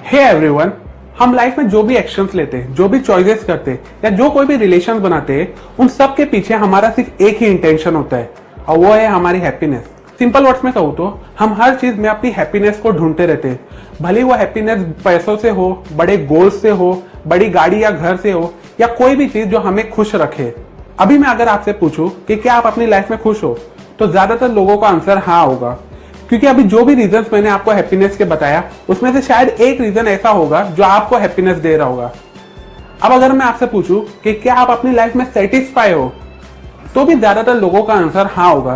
Hey everyone, हम life में जो भी एक्शंस लेते हैं, जो भी चॉइसेस करते हैं या जो कोई भी रिलेशन बनाते हैं, उन सब के पीछे हमारा सिर्फ एक ही इंटेंशन होता है और वो है हमारी हैप्पीनेस। सिंपल वर्ड्स में कहूँ तो हम हर चीज में अपनी हैप्पीनेस को ढूंढते रहते हैं, भले वो हैप्पीनेस पैसों से हो, बड़े गोल्स से हो, बड़ी गाड़ी या घर से हो, या कोई भी चीज जो हमें खुश रखे। अभी मैं अगर आपसे पूछूं कि क्या आप अपनी लाइफ में खुश हो, तो ज्यादातर लोगों का आंसर हाँ होगा, क्योंकि अभी जो भी रीजंस मैंने आपको हैप्पीनेस के बताया उसमें से शायद एक रीजन ऐसा होगा जो आपको हैप्पीनेस दे रहा होगा। अब अगर मैं आपसे पूछूं कि क्या आप अपनी लाइफ में सेटिस्फाई हो, तो भी ज्यादातर लोगों का आंसर हाँ होगा,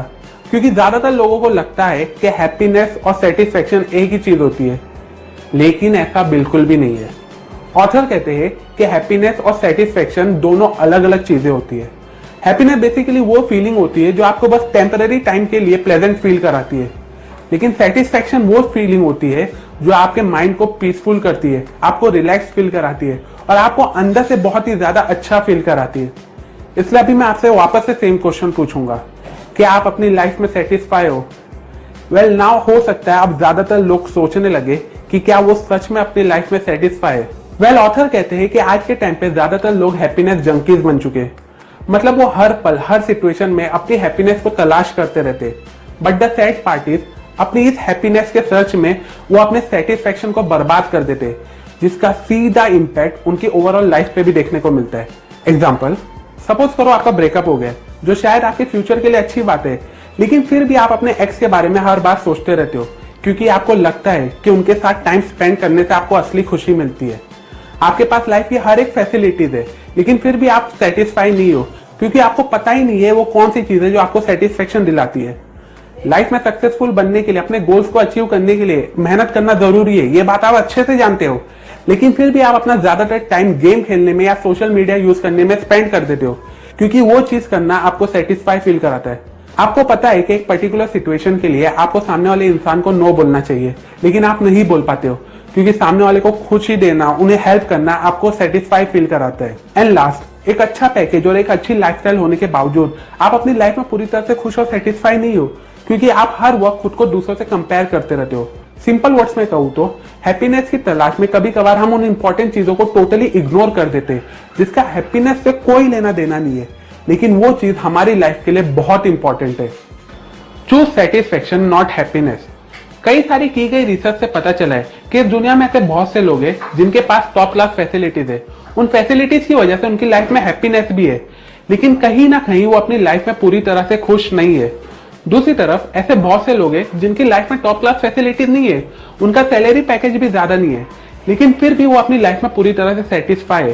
क्योंकि ज्यादातर लोगों को लगता है कि हैप्पीनेस और सेटिस्फेक्शन एक ही चीज होती है, लेकिन ऐसा बिल्कुल भी नहीं है। ऑथर कहते हैं कि हैप्पीनेस और सेटिस्फेक्शन दोनों अलग अलग चीजें होती है। हैप्पीनेस बेसिकली वो फीलिंग होती है जो आपको बस टेम्पररी टाइम के लिए प्लेजेंट फील कराती है, लेकिन सेटिस्फेक्शन वो फीलिंग होती है जो आपके माइंड को पीसफुल करती है, आपको रिलैक्स फील कराती है और आपको अंदर से बहुत ही ज्यादा अच्छा फील कराती है। इसलिए अभी मैं आपसे वापस से सेम क्वेश्चन पूछूंगा कि आप अपनी लाइफ में सेटिस्फाई हो। वेल नाउ हो सकता है अब ज्यादातर लोग सोचने लगे कि क्या वो सच में अपनी लाइफ में सेटिस्फाई है। वेल ऑथर कहते हैं कि आज के टाइम पे ज्यादातर लोग हैप्पीनेस जंकीज बन चुके हैं, मतलब वो हर पल हर सिचुएशन में अपनी हैप्पीनेस को तलाश करते रहते। But the sad part is अपनी इस हैप्पीनेस के सर्च में वो अपने सेटिस्फेक्शन को बर्बाद कर देते, जिसका सीधा इंपैक्ट उनकी ओवरऑल लाइफ पे भी देखने को मिलता है। एग्जाम्पल, सपोज करो आपका ब्रेकअप हो गया, जो शायद आपके फ्यूचर के लिए अच्छी बात है, लेकिन फिर भी आप अपने एक्स के बारे में हर बार सोचते रहते हो, क्योंकि आपको लगता है कि उनके साथ टाइम स्पेंड करने से आपको असली खुशी मिलती है। आपके पास लाइफ की हर एक फैसिलिटीज है, लेकिन फिर भी आप सेटिस्फाई नहीं हो, क्योंकि आपको पता ही नहीं है वो कौन सी चीज है जो आपको सेटिस्फेक्शन दिलाती है। लाइफ में सक्सेसफुल बनने के लिए, अपने गोल्स को अचीव करने के लिए मेहनत करना जरूरी है, ये बात आप अच्छे से जानते हो, लेकिन फिर भी आप अपना ज्यादातर टाइम गेम खेलने में या सोशल मीडिया यूज करने में स्पेंड कर देते हो, क्योंकि वो चीज करना आपको सेटिस्फाई फील कराता है। आपको पता है कि एक पर्टिकुलर सिचुएशन के लिए आपको सामने वाले इंसान को नो बोलना चाहिए, लेकिन आप नहीं बोल पाते हो, क्योंकि सामने वाले को खुशी देना, उन्हें हेल्प करना आपको सेटिस्फाई फील कराता है। एंड लास्ट, एक अच्छा पैकेज और एक अच्छी लाइफस्टाइल होने के बावजूद आप अपनी लाइफ में पूरी तरह से खुश और सेटिस्फाई नहीं हो, क्योंकि आप हर वक्त खुद को दूसरों से कंपेयर करते रहते हो। सिंपल वर्ड्स में कहूँ तो हैप्पीनेस की तलाश में कभी कभार हम उन इंपॉर्टेंट चीजों को टोटली इग्नोर कर देते हैं जिसका हैप्पीनेस से कोई लेना देना नहीं है, लेकिन वो चीज हमारी लाइफ के लिए बहुत इंपॉर्टेंट है। Choose satisfaction not happiness. कई सारी की गई रिसर्च से पता चला है कि इस दुनिया में ऐसे बहुत से लोग हैं जिनके पास टॉप क्लास फैसिलिटीज है। उन फैसिलिटीज की वजह से उनकी लाइफ में हैप्पीनेस भी है, लेकिन कहीं ना कहीं वो अपनी लाइफ में पूरी तरह से खुश नहीं है। दूसरी तरफ ऐसे बहुत से लोग हैं जिनकी लाइफ में टॉप क्लास फैसिलिटीज नहीं है, उनका सैलरी पैकेज भी ज्यादा नहीं है, लेकिन फिर भी वो अपनी लाइफ में पूरी तरह से सेटिस्फाई है।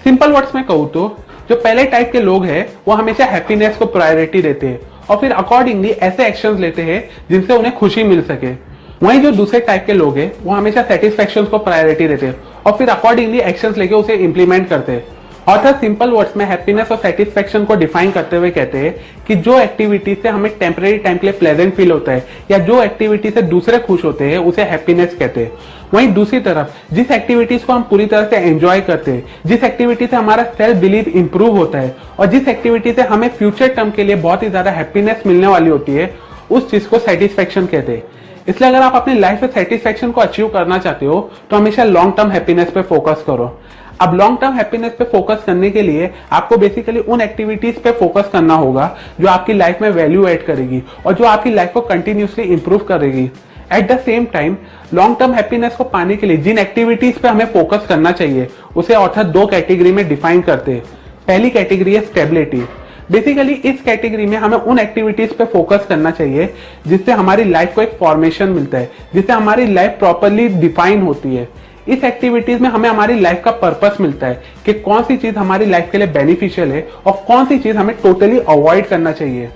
सिंपल वर्ड्स में कहूँ तो जो पहले टाइप के लोग हैं वो हमेशा हैप्पीनेस को प्रायोरिटी देते हैं और फिर अकॉर्डिंगली ऐसे एक्शंस लेते हैं जिनसे उन्हें खुशी मिल सके। वहीं जो दूसरे टाइप के लोग हैं वो हमेशा सेटिस्फेक्शन को प्रायोरिटी देते हैं और फिर अकॉर्डिंगली एक्शंस लेके उसे इंप्लीमेंट करते हैं। ऑथर सिंपल वर्ड्स में हैप्पीनेस और सेटिस्फेक्शन को डिफाइन करते हुए कहते हैं कि जो एक्टिविटी से हमें टेम्पररी टाइम के लिए प्लेजेंट फील होता है या जो एक्टिविटी से दूसरे खुश होते हैं उसे हैप्पीनेस कहते हैं। वहीं दूसरी तरफ जिस एक्टिविटीज को हम पूरी तरह से एंजॉय करते हैं, जिस एक्टिविटी से हमारा सेल्फ बिलीव इंप्रूव होता है और जिस एक्टिविटी से हमें फ्यूचर टर्म के लिए बहुत ही ज्यादा हैप्पीनेस मिलने वाली होती है, उस चीज को सेटिस्फेक्शन कहते हैं। इसलिए अगर आप अपनी लाइफ में सेटिस्फेक्शन को अचीव करना चाहते हो तो हमेशा लॉन्ग टर्म हैप्पीनेस पे फोकस करो। अब लॉन्ग टर्म हैप्पीनेस पे फोकस करने के लिए आपको बेसिकली उन एक्टिविटीज पे फोकस करना होगा जो आपकी लाइफ में वैल्यू ऐड करेगी और जो आपकी लाइफ को कंटिन्यूसली इंप्रूव करेगी। At the same time long term happiness को पाने के लिए जिन एक्टिविटीज पे हमें फोकस करना चाहिए उसे ऑथर दो कैटेगरी में डिफाइन करते हैं। पहली कैटेगरी है स्टेबिलिटी। बेसिकली इस कैटेगरी में हमें उन एक्टिविटीज पे फोकस करना चाहिए जिससे हमारी लाइफ को एक फॉर्मेशन मिलता है, जिससे हमारी लाइफ प्रॉपरली डिफाइन होती है। इस एक्टिविटीज में हमें हमारी लाइफ का पर्पस मिलता है कि कौन सी चीज हमारी लाइफ के लिए बेनिफिशियल है और कौन सी चीज हमें टोटली अवॉइड करना चाहिए।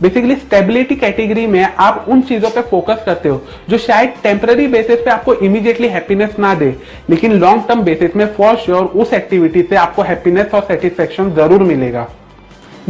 बेसिकली स्टेबिलिटी कैटेगरी में आप उन चीजों पे फोकस करते हो जो शायद टेम्पररी बेसिस पे आपको इमीडिएटली हैप्पीनेस ना दे, लेकिन लॉन्ग टर्म बेसिस में फॉर श्योर उस एक्टिविटी से आपको हैप्पीनेस और सेटिस्फेक्शन जरूर मिलेगा।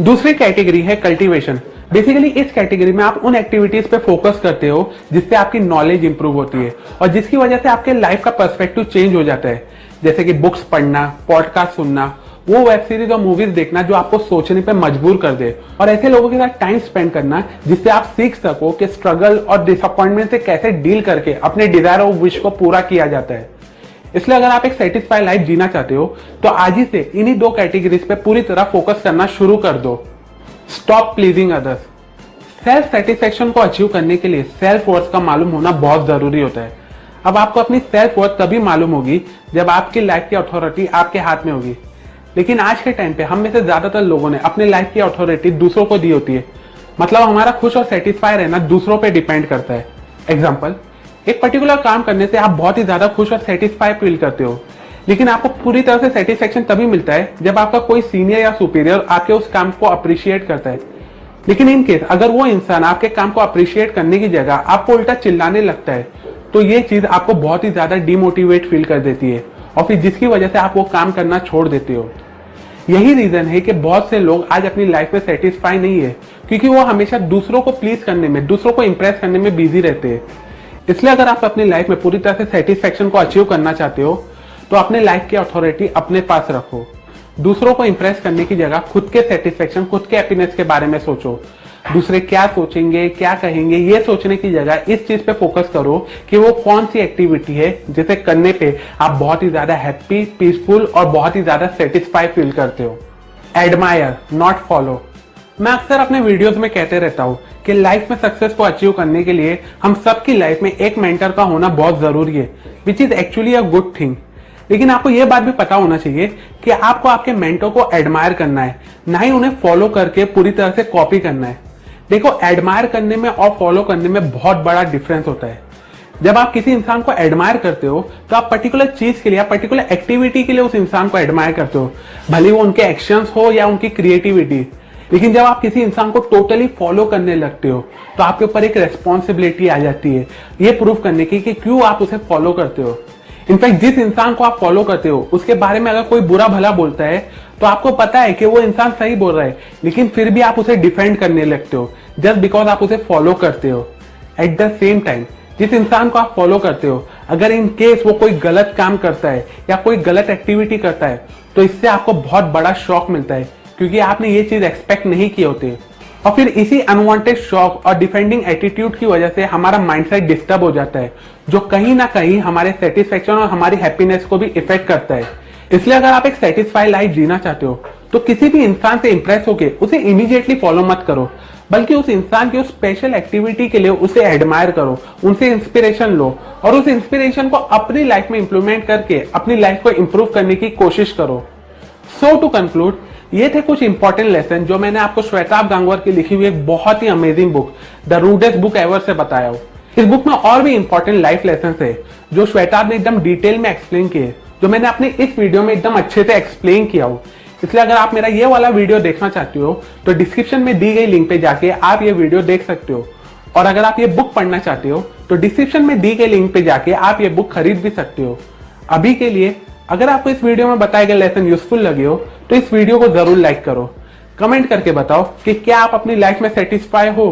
दूसरी कैटेगरी है कल्टीवेशन। बेसिकली इस कैटेगरी में आप उन एक्टिविटीज पे फोकस करते हो जिससे आपकी नॉलेज इंप्रूव होती है और जिसकी वजह से आपके लाइफ का पर्सपेक्टिव चेंज हो जाता है, जैसे कि बुक्स पढ़ना, पॉडकास्ट सुनना, वो वेब सीरीज और मूवीज देखना जो आपको सोचने पे मजबूर कर दे, और ऐसे लोगों के साथ टाइम स्पेंड करना जिससे आप सीख सको कि स्ट्रगल और डिसअपॉइंटमेंट से कैसे डील करके अपने डिजायर और विश को पूरा किया जाता है। इसलिए अगर आप एक सेटिस्फाई लाइफ जीना चाहते हो तो आज ही से इन्हीं 2 कैटेगरीज पे पूरी तरह फोकस करना शुरू कर दो। Stop pleasing others. Self satisfaction को अचीव करने के लिए सेल्फ वर्थ का मालूम होना बहुत जरूरी होता है। अब आपको अपनी सेल्फ वर्थ तभी मालूम होगी जब आपकी लाइफ की अथॉरिटी आपके हाथ में होगी। लेकिन आज के टाइम पे हम में से ज्यादातर लोगों ने अपनी लाइफ की अथॉरिटी दूसरों को दी होती है। मतलब हमारा खुश और सेटिस्फाई रहना दूसरों पे डिपेंड करता है। एग्जाम्पल, एक पर्टिकुलर काम करने से आप बहुत ही ज्यादा खुश और सेटिस्फाई फील करते हो, लेकिन आपको पूरी तरह से सेटिस्फेक्शन तभी मिलता है जब आपका कोई सीनियर या सुपीरियर आपके उस काम को अप्रिशिएट करता है। लेकिन इन केस अगर वो इंसान आपके काम को अप्रिशिएट करने की जगह आपको उल्टा चिल्लाने लगता है तो ये चीज आपको बहुत ही ज्यादा डिमोटिवेट फील कर देती है और फिर जिसकी वजह से आप वो काम करना छोड़ देते हो। यही रीजन है कि बहुत से लोग आज अपनी लाइफ में सेटिस्फाई नहीं है, क्योंकि वो हमेशा दूसरों को प्लीज करने में, दूसरों को इंप्रेस करने में बिजी रहते हैं। इसलिए अगर आप अपनी लाइफ में पूरी तरह से सेटिस्फेक्शन को अचीव करना चाहते हो तो अपने लाइफ की अथॉरिटी अपने पास रखो। दूसरों को इंप्रेस करने की जगह खुद के सेटिस्फेक्शन, खुद के हैप्पीनेस के बारे में सोचो। दूसरे क्या सोचेंगे, क्या कहेंगे, ये सोचने की जगह इस चीज पे फोकस करो कि वो कौन सी एक्टिविटी है जिसे करने पे आप बहुत ही ज्यादा हैप्पी, पीसफुल और बहुत ही ज्यादा सेटिस्फाई फील करते हो। Admire not follow. मैं अक्सर अपने वीडियोस में कहते रहता हूँ कि लाइफ में सक्सेस को अचीव करने के लिए हम सबकी लाइफ में एक मेंटर का होना बहुत जरूरी है, which is actually a good thing. लेकिन आपको यह बात भी पता होना चाहिए कि आपको आपके मेंटर को एडमायर करना है, ना ही उन्हें फॉलो करके पूरी तरह से कॉपी करना है। देखो, एडमायर करने में और फॉलो करने में बहुत बड़ा डिफरेंस होता है। जब आप किसी इंसान को एडमायर करते हो तो आप पर्टिकुलर चीज के लिए, आप पर्टिकुलर एक्टिविटी के लिए उस इंसान को एडमायर करते हो, भले वो उनके एक्शंस हो या उनकी क्रिएटिविटी। लेकिन जब आप किसी इंसान को टोटली फॉलो करने लगते हो तो आपके ऊपर एक रेस्पॉन्सिबिलिटी आ जाती है ये प्रूव करने की कि क्यों आप उसे फॉलो करते हो। इनफैक्ट जिस इंसान को आप फॉलो करते हो उसके बारे में अगर कोई बुरा भला बोलता है तो आपको पता है कि वो इंसान सही बोल रहा है, लेकिन फिर भी आप उसे डिफेंड करने लगते हो जस्ट बिकॉज आप उसे फॉलो करते हो। एट द सेम टाइम जिस इंसान को आप फॉलो करते हो, अगर इन केस वो कोई गलत काम करता है या कोई गलत एक्टिविटी करता है तो इससे आपको बहुत बड़ा शॉक मिलता है, क्योंकि आपने ये चीज एक्सपेक्ट नहीं किए होते। और फिर इसी अनवांटेड शॉक और डिफेंडिंग एटीट्यूड की वजह से हमारा माइंडसेट डिस्टर्ब हो जाता है, जो कहीं ना कहीं हमारे सेटिस्फेक्शन और हमारी हैप्पीनेस को भी इफेक्ट करता है। इसलिए अगर आप एक सेटिस्फाई लाइफ जीना चाहते हो तो किसी भी इंसान से इंप्रेस होकर उसे इमीडिएटली फॉलो मत करो, बल्कि उस इंसान की उस स्पेशल एक्टिविटी के लिए उसे एडमायर करो, उनसे इंस्पिरेशन लो और उस इंस्पिरेशन को अपनी लाइफ में इंप्लीमेंट करके अपनी लाइफ को इंप्रूव करने की कोशिश करो। सो टू कंक्लूड, ये थे कुछ इंपॉर्टेंट लेसन जो मैंने आपको श्वेताब गांगवर की लिखी हुई एक बहुत ही amazing book the rudest book ever से बताया हो। इस बुक में और भी इंपॉर्टेंट लाइफ लेसन है जो श्वेताब ने एकदम डिटेल में एक्सप्लेन किए, जो मैंने अपने इस वीडियो में एकदम अच्छे से एक्सप्लेन किया हो। इसलिए अगर आप मेरा ये वाला वीडियो देखना चाहते हो तो डिस्क्रिप्शन में दी गई लिंक पे जाके आप ये वीडियो देख सकते हो, और अगर आप ये बुक पढ़ना चाहते हो तो डिस्क्रिप्शन में दी गई लिंक पे जाके आप ये बुक खरीद भी सकते हो। अभी के लिए अगर आपको इस वीडियो में बताए गए लेसन यूजफुल लगे हो तो इस वीडियो को जरूर लाइक करो, कमेंट करके बताओ कि क्या आप अपनी लाइफ में सेटिस्फाई हो।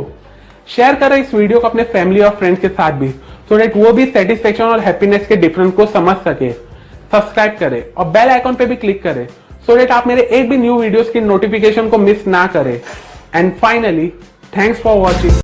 शेयर करें इस वीडियो को अपने फैमिली और फ्रेंड्स के साथ भी, सो दैट वो भी सेटिस्फेक्शन और हैप्पीनेस के डिफरेंस को समझ सके। सब्सक्राइब करें और बेल आइकॉन पे भी क्लिक करें सो दैट आप मेरे एक भी न्यू वीडियोस की नोटिफिकेशन को मिस ना करें। And finally, thanks for watching.